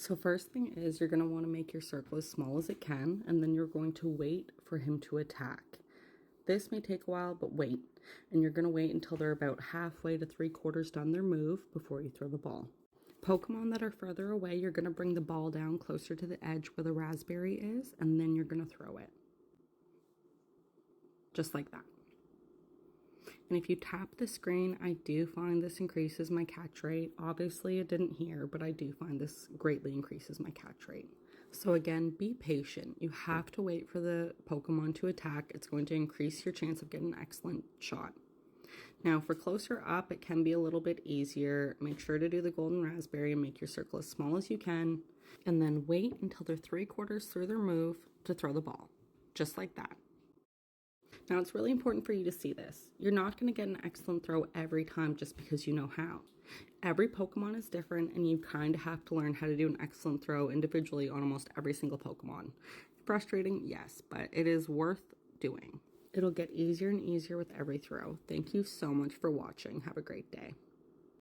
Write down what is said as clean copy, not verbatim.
So first thing is you're going to want to make your circle as small as it can, and then you're going to wait for him to attack. This may take a while, but wait. And you're going to wait until they're about halfway to 3/4 done their move before you throw the ball. Pokemon that are further away, you're going to bring the ball down closer to the edge where the raspberry is, and then you're going to throw it. Just like that. And if you tap the screen, I do find this increases my catch rate. Obviously, it didn't here, but I do find this greatly increases my catch rate. So again, be patient. You have to wait for the Pokemon to attack. It's going to increase your chance of getting an excellent shot. Now, for closer up, it can be a little bit easier. Make sure to do the golden raspberry and make your circle as small as you can. And then wait until they're 3/4 through their move to throw the ball. Just like that. Now, it's really important for you to see this. You're not going to get an excellent throw every time just because you know how. Every Pokemon is different, and you kind of have to learn how to do an excellent throw individually on almost every single Pokemon. Frustrating, yes, but it is worth doing. It'll get easier and easier with every throw. Thank you so much for watching. Have a great day.